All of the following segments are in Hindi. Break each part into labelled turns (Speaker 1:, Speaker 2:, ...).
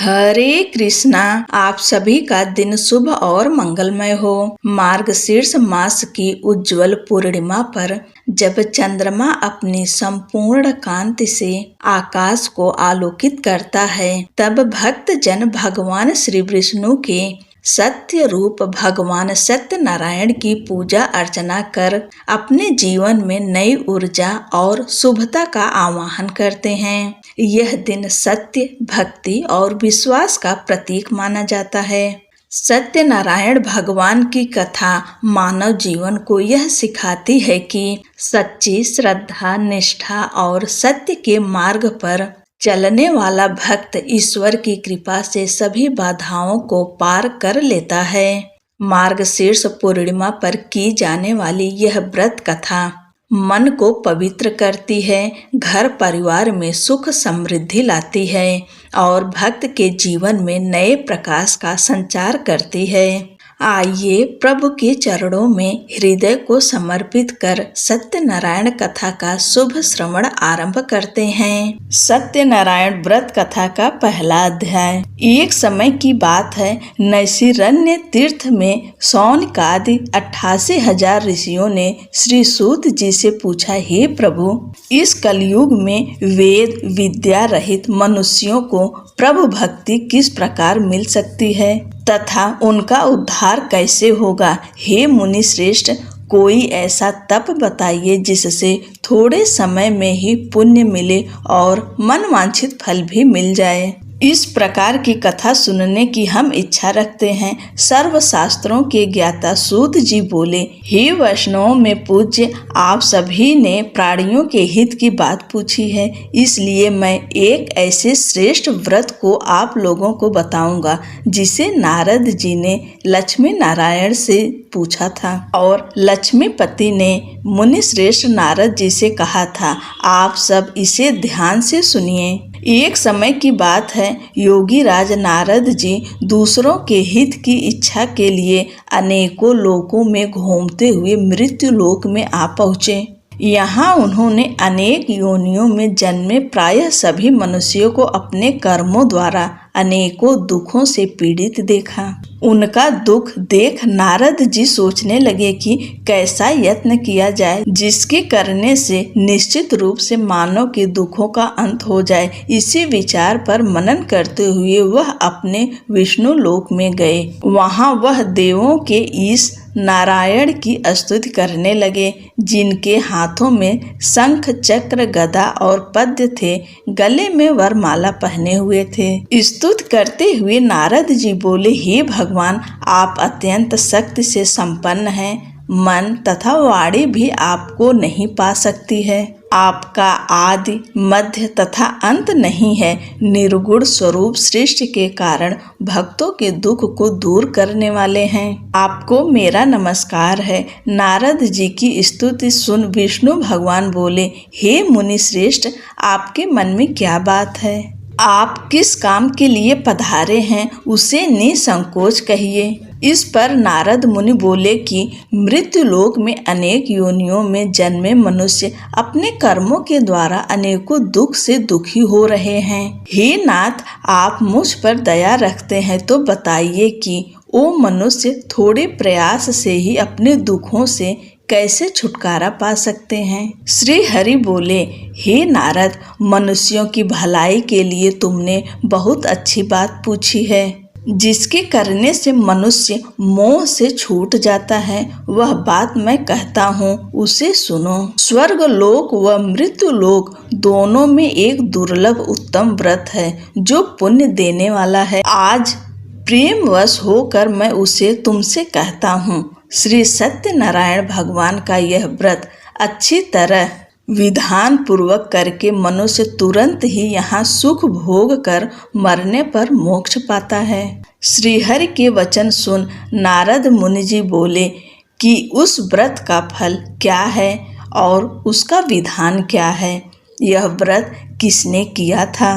Speaker 1: हरे कृष्णा। आप सभी का दिन शुभ और मंगलमय हो। मार्गशीर्ष मास की उज्जवल पूर्णिमा पर जब चंद्रमा अपनी संपूर्ण कांति से आकाश को आलोकित करता है, तब भक्त जन भगवान श्री विष्णु के सत्य रूप भगवान सत्यनारायण की पूजा अर्चना कर अपने जीवन में नई ऊर्जा और शुभता का आवाहन करते हैं। यह दिन सत्य, भक्ति और विश्वास का प्रतीक माना जाता है। सत्यनारायण भगवान की कथा मानव जीवन को यह सिखाती है कि सच्ची श्रद्धा, निष्ठा और सत्य के मार्ग पर चलने वाला भक्त ईश्वर की कृपा से सभी बाधाओं को पार कर लेता है। मार्गशीर्ष पूर्णिमा पर की जाने वाली यह व्रत कथा मन को पवित्र करती है, घर परिवार में सुख समृद्धि लाती है और भक्त के जीवन में नए प्रकाश का संचार करती है। आइए प्रभु के चरणों में हृदय को समर्पित कर सत्यनारायण कथा का शुभ श्रवण आरंभ करते हैं। सत्यनारायण व्रत कथा का पहला अध्याय। एक समय की बात है, नैशिरण्य तीर्थ में शौनकादि 88,000 ऋषियों ने श्री सूत जी से पूछा, हे प्रभु, इस कलयुग में वेद विद्या रहित मनुष्यों को प्रभु भक्ति किस प्रकार मिल सकती है तथा उनका उद्धार कैसे होगा। हे मुनि श्रेष्ठ, कोई ऐसा तप बताइए जिससे थोड़े समय में ही पुण्य मिले और मनवांछित फल भी मिल जाए। इस प्रकार की कथा सुनने की हम इच्छा रखते हैं। सर्वशास्त्रों के ज्ञाता सूत जी बोले, हे वैष्णवों में पूज्य, आप सभी ने प्राणियों के हित की बात पूछी है, इसलिए मैं एक ऐसे श्रेष्ठ व्रत को आप लोगों को बताऊंगा जिसे नारद जी ने लक्ष्मी नारायण से पूछा था और लक्ष्मीपति ने मुनि श्रेष्ठ नारद जी से कहा था। आप सब इसे ध्यान से सुनिए। एक समय की बात है, योगी राज नारद जी दूसरों के हित की इच्छा के लिए अनेकों लोकों में घूमते हुए मृत्यु लोक में आ पहुँचे। यहाँ उन्होंने अनेक योनियों में जन्मे प्रायः सभी मनुष्यों को अपने कर्मों द्वारा अनेकों दुखों से पीड़ित देखा। उनका दुख देख नारद जी सोचने लगे कि कैसा यत्न किया जाए जिसके करने से निश्चित रूप से मानव के दुखों का अंत हो जाए। इसी विचार पर मनन करते हुए वह अपने विष्णु लोक में गए। वहाँ वह देवों के ईश नारायण की स्तुति करने लगे, जिनके हाथों में शंख, चक्र, गदा और पद्य थे, गले में वरमाला पहने हुए थे। स्तुति करते हुए नारद जी बोले, हे भगवान, आप अत्यंत शक्ति से संपन्न हैं। मन तथा वाणी भी आपको नहीं पा सकती है। आपका आदि, मध्य तथा अंत नहीं है। निर्गुण स्वरूप सृष्टि के कारण भक्तों के दुख को दूर करने वाले हैं। आपको मेरा नमस्कार है। नारद जी की स्तुति सुन विष्णु भगवान बोले, हे मुनि श्रेष्ठ, आपके मन में क्या बात है? आप किस काम के लिए पधारे हैं, उसे निसंकोच कहिए। इस पर नारद मुनि बोले कि मृत्यु लोक में अनेक योनियों में जन्मे मनुष्य अपने कर्मों के द्वारा अनेकों दुख से दुखी हो रहे हैं। हे नाथ, आप मुझ पर दया रखते हैं तो बताइए कि वो मनुष्य थोड़े प्रयास से ही अपने दुखों से कैसे छुटकारा पा सकते हैं। श्री हरि बोले, हे नारद, मनुष्यों की भलाई के लिए तुमने बहुत अच्छी बात पूछी है। जिसके करने से मनुष्य मोह से छूट जाता है, वह बात मैं कहता हूँ, उसे सुनो। स्वर्ग लोक व मृत्यु लोक दोनों में एक दुर्लभ उत्तम व्रत है जो पुण्य देने वाला है। आज प्रेमवश होकर मैं उसे तुमसे कहता हूँ। श्री सत्यनारायण भगवान का यह व्रत अच्छी तरह विधान पूर्वक करके मनुष्य तुरंत ही यहाँ सुख भोग कर मरने पर मोक्ष पाता है। श्री हरि के वचन सुन नारद मुनि जी बोले कि उस व्रत का फल क्या है और उसका विधान क्या है। यह व्रत किसने किया था?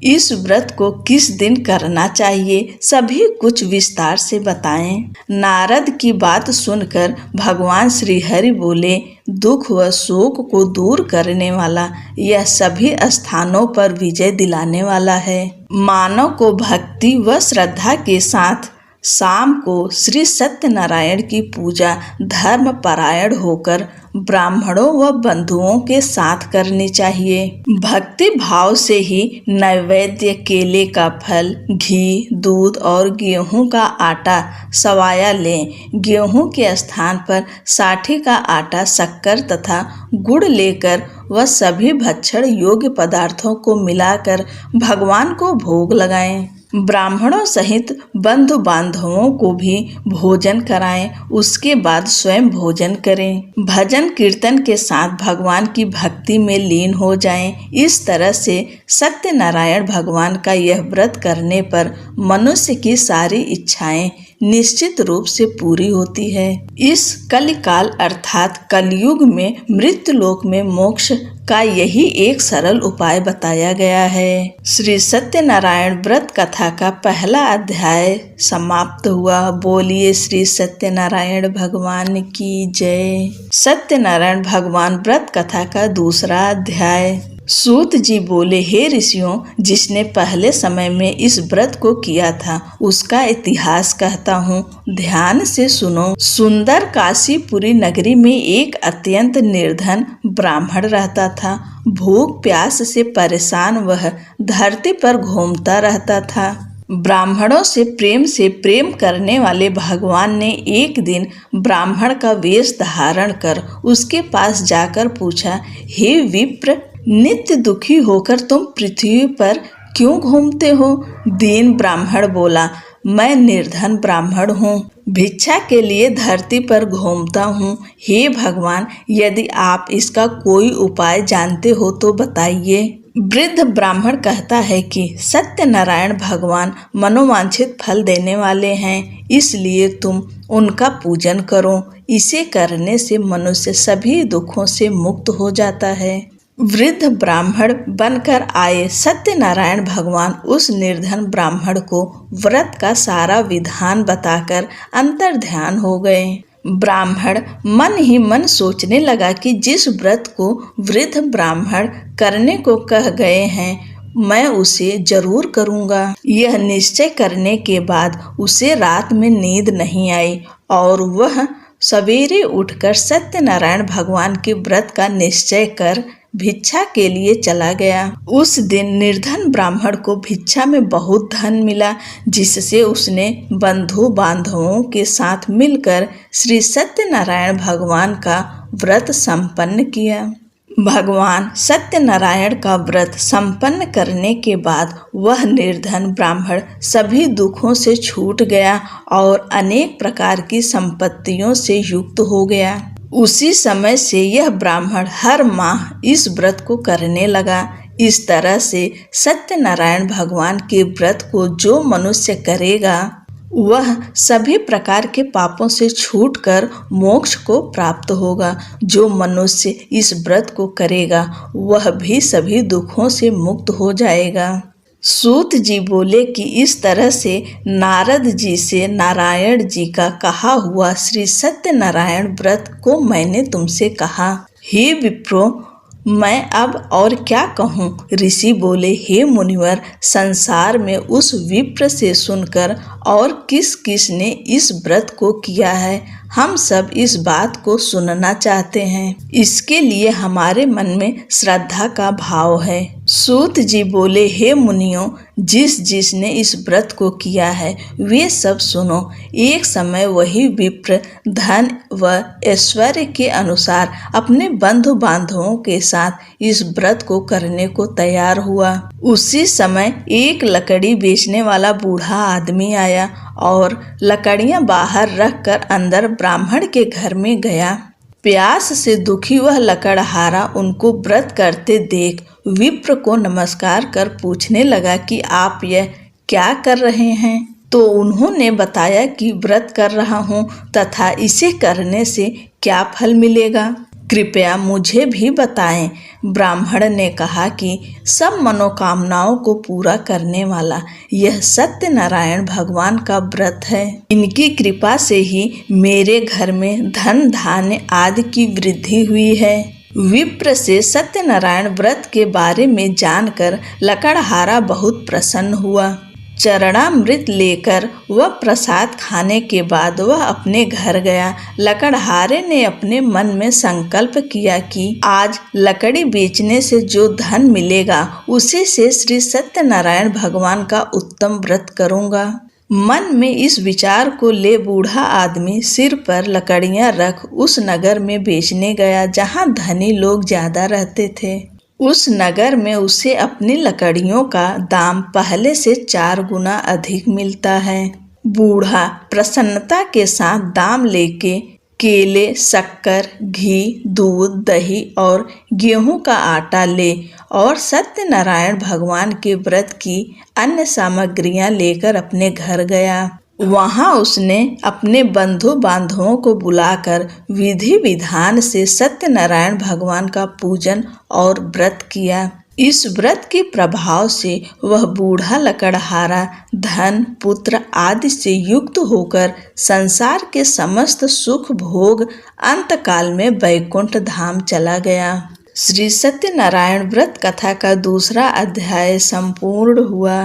Speaker 1: इस व्रत को किस दिन करना चाहिए, सभी कुछ विस्तार से बताएं। नारद की बात सुनकर भगवान श्री हरि बोले, दुख व शोक को दूर करने वाला यह सभी स्थानों पर विजय दिलाने वाला है। मानव को भक्ति व श्रद्धा के साथ शाम को श्री सत्यनारायण की पूजा धर्म परायण होकर ब्राह्मणों व बंधुओं के साथ करनी चाहिए। भक्ति भाव से ही नैवेद्य केले का फल, घी, दूध और गेहूं का आटा सवाया लें। गेहूं के स्थान पर साठी का आटा, शक्कर तथा गुड़ लेकर वह सभी भक्षण योग्य पदार्थों को मिलाकर भगवान को भोग लगाएं। ब्राह्मणों सहित बंधु बांधवों को भी भोजन कराएं, उसके बाद स्वयं भोजन करें। भजन कीर्तन के साथ भगवान की भक्ति में लीन हो जाएं। इस तरह से सत्यनारायण भगवान का यह व्रत करने पर मनुष्य की सारी इच्छाएं निश्चित रूप से पूरी होती है। इस कलिकाल अर्थात कलयुग में मृत्युलोक में मोक्ष का यही एक सरल उपाय बताया गया है। श्री सत्यनारायण व्रत कथा का पहला अध्याय समाप्त हुआ। बोलिए श्री सत्यनारायण भगवान की जय। सत्यनारायण भगवान व्रत कथा का दूसरा अध्याय। सूत जी बोले, हे ऋषियों, जिसने पहले समय में इस व्रत को किया था उसका इतिहास कहता हूँ, ध्यान से सुनो। सुंदर काशीपुरी नगरी में एक अत्यंत निर्धन ब्राह्मण रहता था। भूख प्यास से परेशान वह धरती पर घूमता रहता था। ब्राह्मणों से प्रेम करने वाले भगवान ने एक दिन ब्राह्मण का वेश धारण कर उसके पास जाकर पूछा, हे विप्र, नित्य दुखी होकर तुम पृथ्वी पर क्यों घूमते हो? दीन ब्राह्मण बोला, मैं निर्धन ब्राह्मण हूँ, भिक्षा के लिए धरती पर घूमता हूँ। हे भगवान, यदि आप इसका कोई उपाय जानते हो तो बताइए। वृद्ध ब्राह्मण कहता है कि सत्यनारायण भगवान मनोवांछित फल देने वाले हैं, इसलिए तुम उनका पूजन करो। इसे करने से मनुष्य सभी दुखों से मुक्त हो जाता है। वृद्ध ब्राह्मण बनकर आए सत्यनारायण भगवान उस निर्धन ब्राह्मण को व्रत का सारा विधान बताकर अंतर्ध्यान हो गए। ब्राह्मण मन ही मन सोचने लगा कि जिस व्रत को वृद्ध ब्राह्मण करने को कह गए हैं, मैं उसे जरूर करूँगा। यह निश्चय करने के बाद उसे रात में नींद नहीं आई और वह सवेरे उठकर सत्यनारायण भगवान के व्रत का निश्चय कर भिक्षा के लिए चला गया। उस दिन निर्धन ब्राह्मण को भिक्षा में बहुत धन मिला, जिससे उसने बंधु बांधवों के साथ मिलकर श्री सत्यनारायण भगवान का व्रत संपन्न किया। भगवान सत्यनारायण का व्रत संपन्न करने के बाद वह निर्धन ब्राह्मण सभी दुखों से छूट गया और अनेक प्रकार की संपत्तियों से युक्त हो गया। उसी समय से यह ब्राह्मण हर माह इस व्रत को करने लगा। इस तरह से सत्यनारायण भगवान के व्रत को जो मनुष्य करेगा वह सभी प्रकार के पापों से छूटकर मोक्ष को प्राप्त होगा। जो मनुष्य इस व्रत को करेगा वह भी सभी दुखों से मुक्त हो जाएगा। सूत जी बोले कि इस तरह से नारद जी से नारायण जी का कहा हुआ श्री सत्यनारायण व्रत को मैंने तुमसे कहा। हे विप्रो, मैं अब और क्या कहूँ? ऋषि बोले, हे मुनिवर, संसार में उस विप्र से सुनकर और किस किस ने इस व्रत को किया है, हम सब इस बात को सुनना चाहते हैं। इसके लिए हमारे मन में श्रद्धा का भाव है। सूत जी बोले, हे मुनियों, जिसने इस व्रत को किया है वे सब सुनो। एक समय वही विप्र धन व ऐश्वर्य के अनुसार अपने बंधु बांधवों के साथ इस व्रत को करने को तैयार हुआ। उसी समय एक लकड़ी बेचने वाला बूढ़ा आदमी आया और लकड़ियां बाहर रखकर अंदर ब्राह्मण के घर में गया। प्यास से दुखी वह लकड़हारा उनको व्रत करते देख विप्र को नमस्कार कर पूछने लगा कि आप यह क्या कर रहे हैं? तो उन्होंने बताया कि व्रत कर रहा हूँ तथा इसे करने से क्या फल मिलेगा। कृपया मुझे भी बताएं। ब्राह्मण ने कहा कि सब मनोकामनाओं को पूरा करने वाला यह सत्यनारायण भगवान का व्रत है। इनकी कृपा से ही मेरे घर में धन धान्य आदि की वृद्धि हुई है। विप्र से सत्यनारायण व्रत के बारे में जानकर लकड़हारा बहुत प्रसन्न हुआ। चरणामृत लेकर वह प्रसाद खाने के बाद वह अपने घर गया। लकड़हारे ने अपने मन में संकल्प किया कि आज लकड़ी बेचने से जो धन मिलेगा उसी से श्री सत्यनारायण भगवान का उत्तम व्रत करूंगा। मन में इस विचार को ले बूढ़ा आदमी सिर पर लकड़ियां रख उस नगर में बेचने गया जहां धनी लोग ज्यादा रहते थे। उस नगर में उसे अपनी लकड़ियों का दाम पहले से 4 गुना अधिक मिलता है। बूढ़ा प्रसन्नता के साथ दाम लेके केले, शक्कर, घी, दूध, दही और गेहूं का आटा ले और सत्यनारायण भगवान के व्रत की अन्य सामग्रियां लेकर अपने घर गया। वहां उसने अपने बंधु बांधवों को बुलाकर विधि विधान से सत्यनारायण भगवान का पूजन और व्रत किया। इस व्रत के प्रभाव से वह बूढ़ा लकड़हारा धन, पुत्र आदि से युक्त होकर संसार के समस्त सुख भोग अंतकाल में वैकुंठ धाम चला गया। श्री सत्यनारायण व्रत कथा का दूसरा अध्याय संपूर्ण हुआ।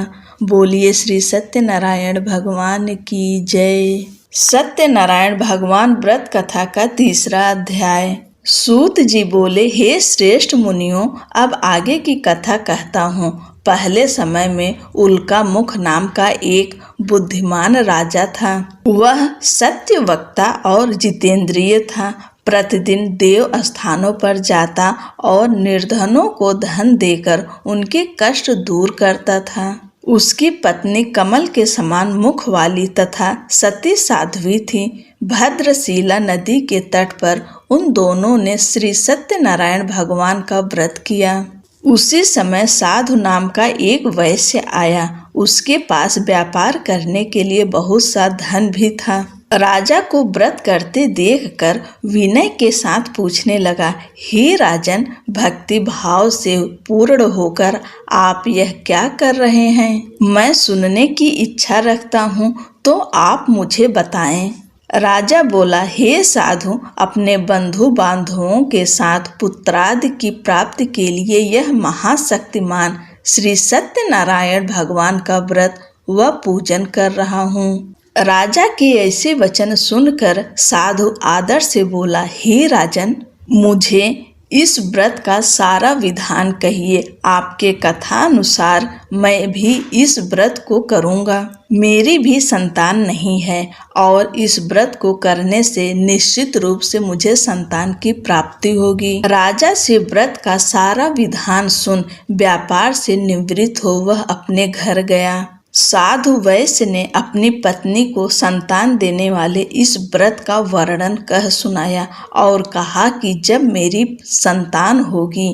Speaker 1: बोलिए श्री सत्यनारायण भगवान की जय। सत्यनारायण भगवान व्रत कथा का तीसरा अध्याय। सूत जी बोले, हे श्रेष्ठ मुनियों, अब आगे की कथा कहता हूँ। पहले समय में उल्का मुख नाम का एक बुद्धिमान राजा था। वह सत्य वक्ता और जितेंद्रिय था। प्रतिदिन देव स्थानों पर जाता और निर्धनों को धन देकर उनके कष्ट दूर करता था। उसकी पत्नी कमल के समान मुख वाली तथा सती साध्वी थी। भद्रशिला नदी के तट पर उन दोनों ने श्री सत्यनारायण भगवान का व्रत किया। उसी समय साधु नाम का एक वैश्य आया। उसके पास व्यापार करने के लिए बहुत सा धन भी था। राजा को व्रत करते देखकर विनय के साथ पूछने लगा, हे राजन, भक्ति भाव से पूर्ण होकर आप यह क्या कर रहे हैं? मैं सुनने की इच्छा रखता हूँ, तो आप मुझे बताएं। राजा बोला, हे साधु, अपने बंधु बांधवों के साथ पुत्रादि की प्राप्ति के लिए यह महाशक्तिमान श्री सत्यनारायण भगवान का व्रत व पूजन कर रहा हूँ। राजा के ऐसे वचन सुनकर साधु आदर से बोला, हे राजन, मुझे इस व्रत का सारा विधान कहिए। आपके कथानुसार मैं भी इस व्रत को करूँगा। मेरी भी संतान नहीं है और इस व्रत को करने से निश्चित रूप से मुझे संतान की प्राप्ति होगी। राजा से व्रत का सारा विधान सुन व्यापार से निवृत्त हो वह अपने घर गया। साधु वैश्य ने अपनी पत्नी को संतान देने वाले इस व्रत का वर्णन कह सुनाया और कहा कि जब मेरी संतान होगी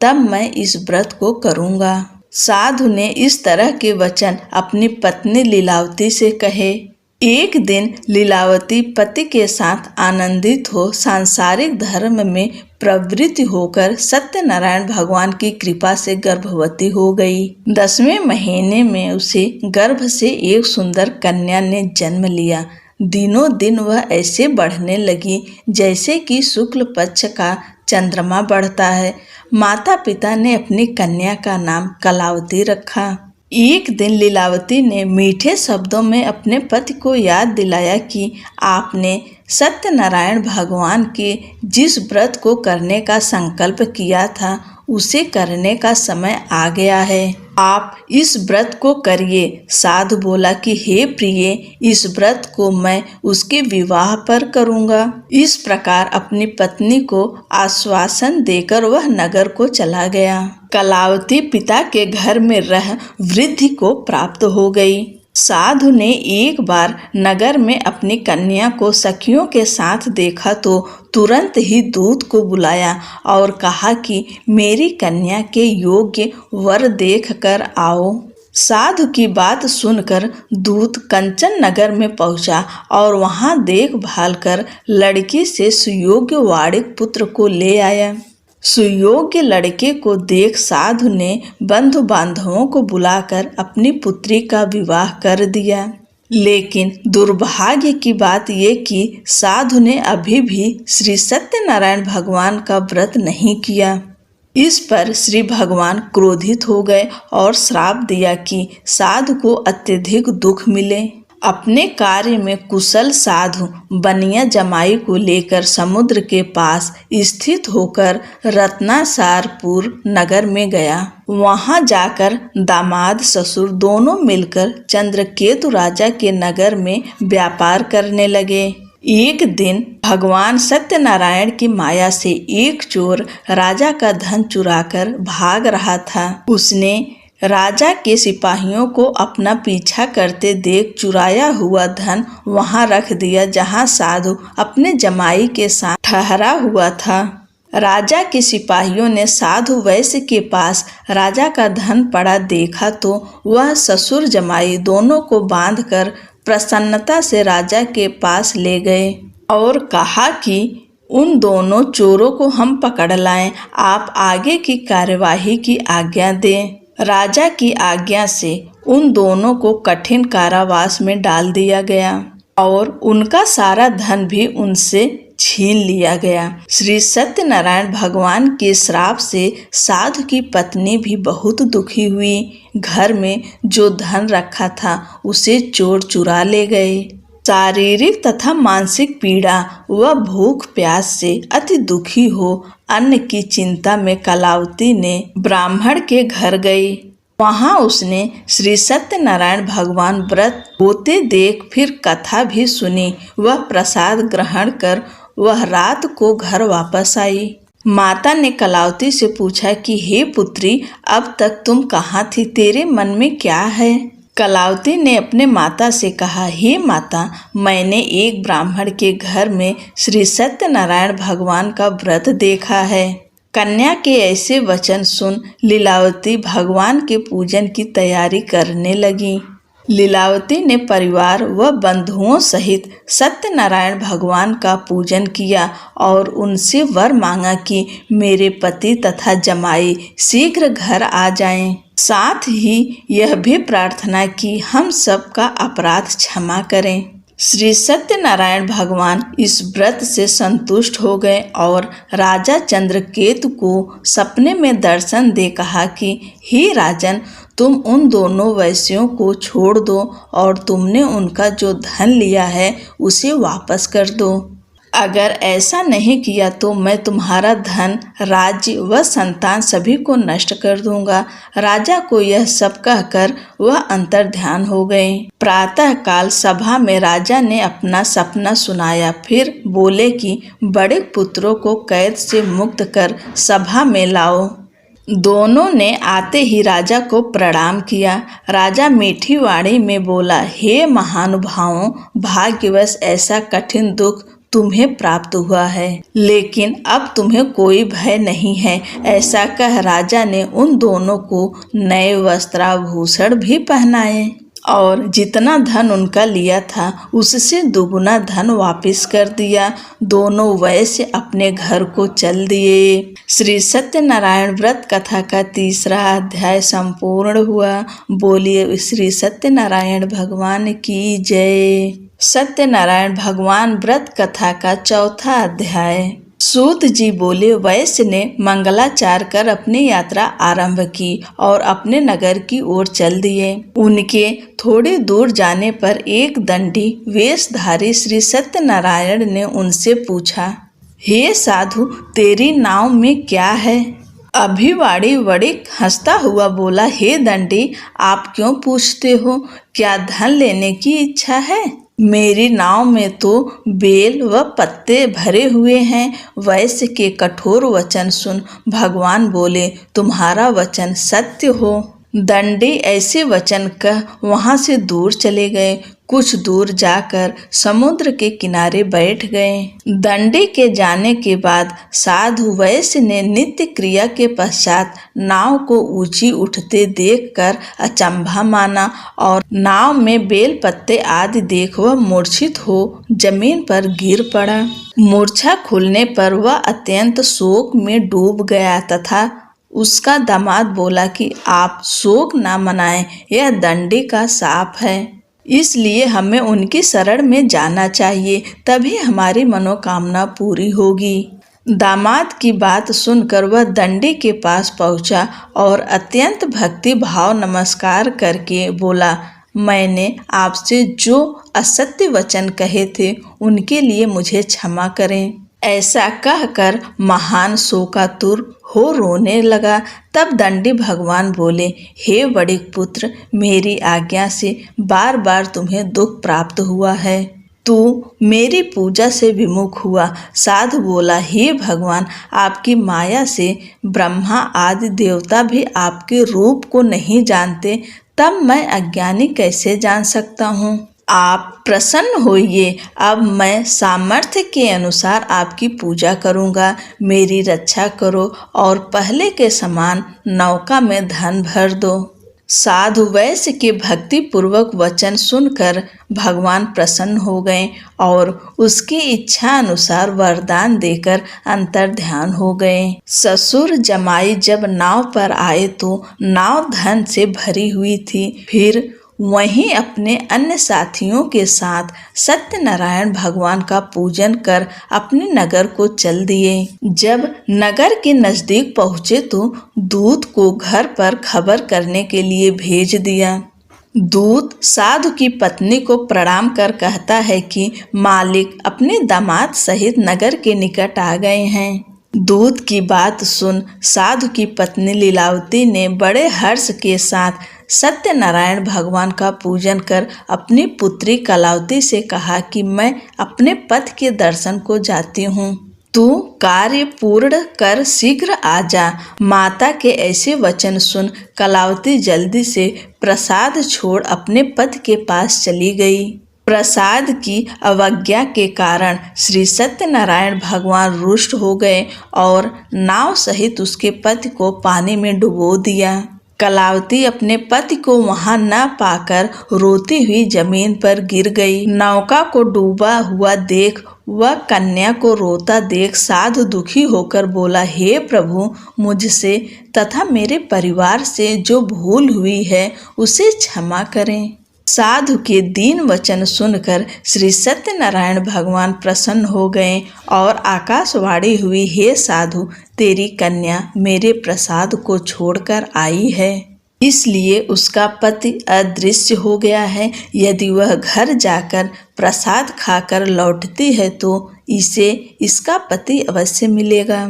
Speaker 1: तब मैं इस व्रत को करूँगा। साधु ने इस तरह के वचन अपनी पत्नी लीलावती से कहे। एक दिन लीलावती पति के साथ आनंदित हो सांसारिक धर्म में प्रवृत्ति होकर सत्यनारायण भगवान की कृपा से गर्भवती हो गई। 10वें महीने में उसे गर्भ से एक सुंदर कन्या ने जन्म लिया। दिनों दिन वह ऐसे बढ़ने लगी जैसे कि शुक्ल पक्ष का चंद्रमा बढ़ता है। माता पिता ने अपनी कन्या का नाम कलावती रखा। एक दिन लीलावती ने मीठे शब्दों में अपने पति को याद दिलाया कि आपने सत्यनारायण भगवान के जिस व्रत को करने का संकल्प किया था उसे करने का समय आ गया है। आप इस व्रत को करिए। साधु बोला कि हे प्रिय, इस व्रत को मैं उसके विवाह पर करूँगा। इस प्रकार अपनी पत्नी को आश्वासन देकर वह नगर को चला गया। कलावती पिता के घर में रह वृद्धि को प्राप्त हो गई। साधु ने एक बार नगर में अपनी कन्या को सखियों के साथ देखा तो तुरंत ही दूत को बुलाया और कहा कि मेरी कन्या के योग्य वर देख कर आओ। साधु की बात सुनकर दूत कंचन नगर में पहुंचा और वहां देखभाल कर लड़की से सुयोग्य वाड़िक पुत्र को ले आया। सुयोग्य लड़के को देख साधु ने बंधु बांधवों को बुलाकर अपनी पुत्री का विवाह कर दिया। लेकिन दुर्भाग्य की बात ये कि साधु ने अभी भी श्री सत्यनारायण भगवान का व्रत नहीं किया। इस पर श्री भगवान क्रोधित हो गए और श्राप दिया कि साधु को अत्यधिक दुख मिले। अपने कार्य में कुशल साधु बनिया जमाई को लेकर समुद्र के पास स्थित होकर रत्नासारपुर नगर में गया। वहां जाकर दामाद ससुर दोनों मिलकर चंद्रकेतु राजा के नगर में व्यापार करने लगे। एक दिन भगवान सत्यनारायण की माया से एक चोर राजा का धन चुराकर भाग रहा था। उसने राजा के सिपाहियों को अपना पीछा करते देख चुराया हुआ धन वहां रख दिया जहां साधु अपने जमाई के साथ ठहरा हुआ था। राजा के सिपाहियों ने साधु वैश्य के पास राजा का धन पड़ा देखा तो वह ससुर जमाई दोनों को बांधकर प्रसन्नता से राजा के पास ले गए और कहा कि उन दोनों चोरों को हम पकड़ लाएं, आप आगे की कार्यवाही की आज्ञा दें। राजा की आज्ञा से उन दोनों को कठिन कारावास में डाल दिया गया और उनका सारा धन भी उनसे छीन लिया गया। श्री सत्यनारायण भगवान के श्राप से साधु की पत्नी भी बहुत दुखी हुई। घर में जो धन रखा था उसे चोर चुरा ले गए। शारीरिक तथा मानसिक पीड़ा व भूख प्यास से अति दुखी हो अन्न की चिंता में कलावती ने ब्राह्मण के घर गई। वहां उसने श्री सत्यनारायण भगवान व्रत होते देख फिर कथा भी सुनी। वह प्रसाद ग्रहण कर वह रात को घर वापस आई। माता ने कलावती से पूछा कि हे पुत्री, अब तक तुम कहाँ थी, तेरे मन में क्या है? कलावती ने अपने माता से कहा, हे माता, मैंने एक ब्राह्मण के घर में श्री सत्यनारायण भगवान का व्रत देखा है। कन्या के ऐसे वचन सुन लीलावती भगवान के पूजन की तैयारी करने लगी। लीलावती ने परिवार व बंधुओं सहित सत्यनारायण भगवान का पूजन किया और उनसे वर मांगा कि मेरे पति तथा जमाई शीघ्र घर आ जाएं। साथ ही यह भी प्रार्थना की हम सबका अपराध क्षमा करें। श्री सत्यनारायण भगवान इस व्रत से संतुष्ट हो गए और राजा चंद्रकेतु को सपने में दर्शन दे कहा कि हे राजन, तुम उन दोनों वैश्यों को छोड़ दो और तुमने उनका जो धन लिया है उसे वापस कर दो। अगर ऐसा नहीं किया तो मैं तुम्हारा धन, राज्य व संतान सभी को नष्ट कर दूंगा। राजा को यह सब कहकर वह अंतर्ध्यान हो गए। प्रातः काल सभा में राजा ने अपना सपना सुनाया। फिर बोले कि बड़े पुत्रों को कैद से मुक्त कर सभा में लाओ। दोनों ने आते ही राजा को प्रणाम किया। राजा मीठी वाणी में बोला, हे महानुभावों, भाग्यवश ऐसा कठिन दुख तुम्हें प्राप्त हुआ है, लेकिन अब तुम्हें कोई भय नहीं है। ऐसा कह राजा ने उन दोनों को नए वस्त्राभूषण भी पहनाए और जितना धन उनका लिया था उससे दुगुना धन वापस कर दिया। दोनों वैश्य अपने घर को चल दिए। श्री सत्यनारायण व्रत कथा का तीसरा अध्याय संपूर्ण हुआ। बोलिए श्री सत्यनारायण भगवान की जय। सत्यनारायण भगवान व्रत कथा का चौथा अध्याय। सूत जी बोले, वैश्य ने मंगलाचार कर अपनी यात्रा आरंभ की और अपने नगर की ओर चल दिए। उनके थोड़ी दूर जाने पर एक दंडी वेशधारी श्री सत्यनारायण ने उनसे पूछा, हे साधु, तेरी नाव में क्या है? अभिवाड़ी वड़िक हंसता हुआ बोला, हे दंडी, आप क्यों पूछते हो? क्या धन लेने की इच्छा है? मेरी नाव में तो बेल व पत्ते भरे हुए हैं। वैश्य के कठोर वचन सुन भगवान बोले, तुम्हारा वचन सत्य हो। दंडी ऐसे वचन कह वहां से दूर चले गए। कुछ दूर जाकर समुद्र के किनारे बैठ गए। दंडी के जाने के बाद साधु वैश्य ने नित्य क्रिया के पश्चात नाव को ऊंची उठते देखकर अचंभा माना और नाव में बेल पत्ते आदि देख वह मूर्छित हो जमीन पर गिर पड़ा। मूर्छा खुलने पर वह अत्यंत शोक में डूब गया तथा उसका दामाद बोला कि आप शोक ना मनाएं, यह दंडी का शाप है, इसलिए हमें उनकी शरण में जाना चाहिए, तभी हमारी मनोकामना पूरी होगी। दामाद की बात सुनकर वह दंडी के पास पहुंचा और अत्यंत भक्ति भाव नमस्कार करके बोला, मैंने आपसे जो असत्य वचन कहे थे उनके लिए मुझे क्षमा करें। ऐसा कहकर महान शोकातुर हो रोने लगा। तब दंडी भगवान बोले, हे वणिक पुत्र, मेरी आज्ञा से बार बार तुम्हें दुख प्राप्त हुआ है, तू मेरी पूजा से विमुख हुआ। साधु बोला, हे भगवान, आपकी माया से ब्रह्मा आदि देवता भी आपके रूप को नहीं जानते, तब मैं अज्ञानी कैसे जान सकता हूँ। आप प्रसन्न होइए, अब मैं सामर्थ्य के अनुसार आपकी पूजा करूँगा। मेरी रक्षा करो और पहले के समान नौका में धन भर दो। साधु वैश्य के भक्ति पूर्वक वचन सुनकर भगवान प्रसन्न हो गए और उसकी इच्छा अनुसार वरदान देकर अंतर्ध्यान हो गए। ससुर जमाई जब नाव पर आए तो नाव धन से भरी हुई थी। फिर वहीं अपने अन्य साथियों के साथ सत्यनारायण भगवान का पूजन कर अपने नगर को चल दिए। जब नगर के नजदीक पहुँचे तो दूत को घर पर खबर करने के लिए भेज दिया। दूत साधु की पत्नी को प्रणाम कर कहता है कि मालिक अपने दामाद सहित नगर के निकट आ गए हैं। दूत की बात सुन साधु की पत्नी लीलावती ने बड़े हर्ष के साथ सत्यनारायण भगवान का पूजन कर अपनी पुत्री कलावती से कहा कि मैं अपने पति के दर्शन को जाती हूँ, तू कार्य पूर्ण कर शीघ्र आ जा। माता के ऐसे वचन सुन कलावती जल्दी से प्रसाद छोड़ अपने पति के पास चली गई। प्रसाद की अवज्ञा के कारण श्री सत्यनारायण भगवान रुष्ट हो गए और नाव सहित उसके पति को पानी में डुबो दिया। कलावती अपने पति को वहां न पाकर रोती हुई जमीन पर गिर गई। नौका को डूबा हुआ देख वह कन्या को रोता देख साधु दुखी होकर बोला, हे प्रभु, मुझसे तथा मेरे परिवार से जो भूल हुई है उसे क्षमा करें। साधु के दीन वचन सुनकर श्री सत्यनारायण भगवान प्रसन्न हो गए और आकाशवाणी हुई, हे साधु, तेरी कन्या मेरे प्रसाद को छोड़कर आई है, इसलिए उसका पति अदृश्य हो गया है। यदि वह घर जाकर प्रसाद खाकर लौटती है तो इसे इसका पति अवश्य मिलेगा।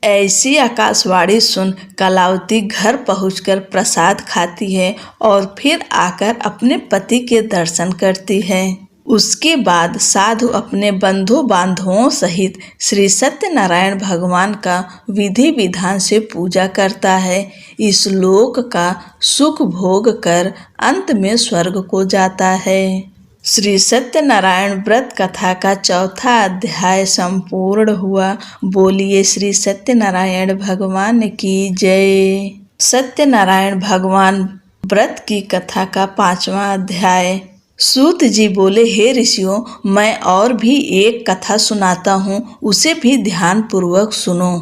Speaker 1: ऐसी आकाशवाणी सुन कलावती घर पहुंचकर प्रसाद खाती है और फिर आकर अपने पति के दर्शन करती है। उसके बाद साधु अपने बंधु बांधवों सहित श्री सत्यनारायण भगवान का विधि विधान से पूजा करता है। इस लोक का सुख भोग कर अंत में स्वर्ग को जाता है। श्री सत्यनारायण व्रत कथा का चौथा अध्याय संपूर्ण हुआ। बोलिए श्री सत्यनारायण भगवान की जय। सत्यनारायण भगवान व्रत की कथा का 5वां अध्याय। सूत जी बोले, हे ऋषियों, मैं और भी एक कथा सुनाता हूँ, उसे भी ध्यान पूर्वक सुनो।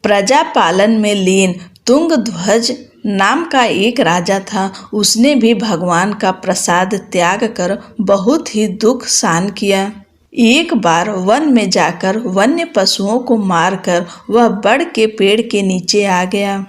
Speaker 1: प्रजा पालन में लीन तुंगध्वज नाम का एक राजा था। उसने भी भगवान का प्रसाद त्याग कर बहुत ही दुख सहन किया। एक बार वन में जाकर वन्य पशुओं को मारकर वह बड़ के पेड़ के नीचे आ गया।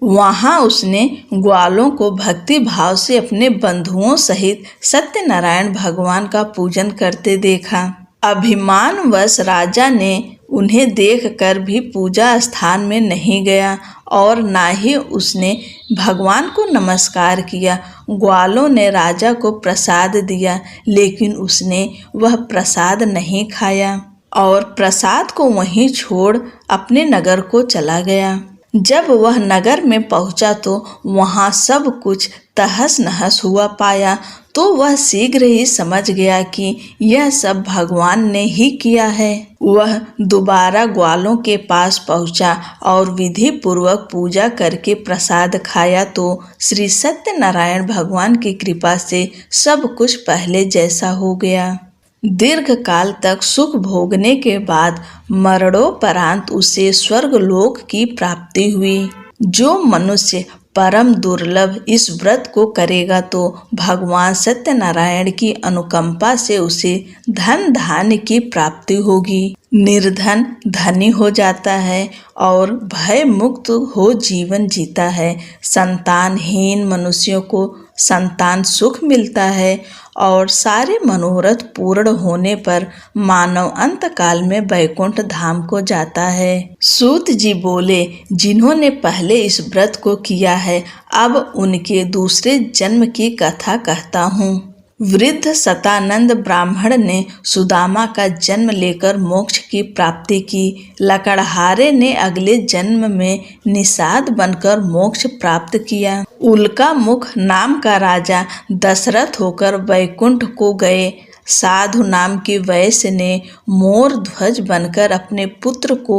Speaker 1: वहां उसने ग्वालों को भक्ति भाव से अपने बंधुओं सहित सत्यनारायण भगवान का पूजन करते देखा। अभिमानवश राजा ने उन्हें देखकर भी पूजा स्थान में नहीं गया और ना ही उसने भगवान को नमस्कार किया। ग्वालों ने राजा को प्रसाद दिया, लेकिन उसने वह प्रसाद नहीं खाया और प्रसाद को वहीं छोड़ अपने नगर को चला गया। जब वह नगर में पहुंचा तो वहां सब कुछ तहस नहस हुआ पाया, तो वह शीघ्र ही समझ गया कि यह सब भगवान ने ही किया है। वह दोबारा ग्वालों के पास पहुंचा और विधि पूर्वक पूजा करके प्रसाद खाया तो श्री सत्यनारायण भगवान की कृपा से सब कुछ पहले जैसा हो गया। दीर्घ काल तक सुख भोगने के बाद मरणोपरांत उसे स्वर्गलोक की प्राप्ति हुई। जो मनुष्य परम दुर्लभ इस व्रत को करेगा तो भगवान सत्यनारायण की अनुकंपा से उसे धन धान्य की प्राप्ति होगी। निर्धन धनी हो जाता है और भय मुक्त हो जीवन जीता है। संतानहीन मनुष्यों को संतान सुख मिलता है और सारे मनोरथ पूर्ण होने पर मानव अंत काल में वैकुंठ धाम को जाता है। सूत जी बोले, जिन्होंने पहले इस व्रत को किया है, अब उनके दूसरे जन्म की कथा कहता हूँ। वृद्ध सतानंद ब्राह्मण ने सुदामा का जन्म लेकर मोक्ष की प्राप्ति की। लकड़हारे ने अगले जन्म में निषाद बनकर मोक्ष प्राप्त किया। उल्का मुख नाम का राजा दशरथ होकर वैकुंठ को गए। साधु नाम की वैश्य ने मोर ध्वज बनकर अपने पुत्र को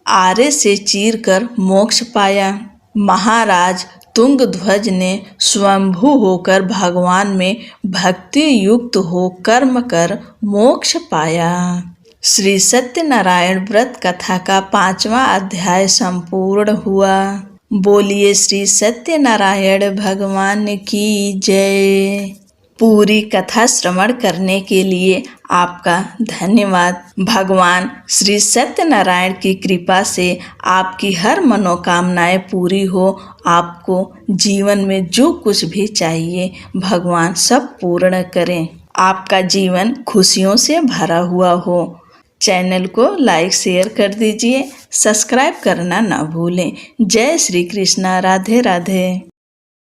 Speaker 1: आरे से चीरकर मोक्ष पाया। महाराज तुंगध्वज ने स्वयंभू होकर भगवान में भक्ति युक्त हो कर्म कर मोक्ष पाया। श्री सत्यनारायण व्रत कथा का 5वां अध्याय संपूर्ण हुआ। बोलिए श्री सत्यनारायण भगवान की जय। पूरी कथा श्रवण करने के लिए आपका धन्यवाद। भगवान श्री सत्यनारायण की कृपा से आपकी हर मनोकामनाएं पूरी हो। आपको जीवन में जो कुछ भी चाहिए भगवान सब पूर्ण करें। आपका जीवन खुशियों से भरा हुआ हो। चैनल को लाइक शेयर कर दीजिए, सब्सक्राइब करना ना भूलें। जय श्री कृष्णा। राधे राधे।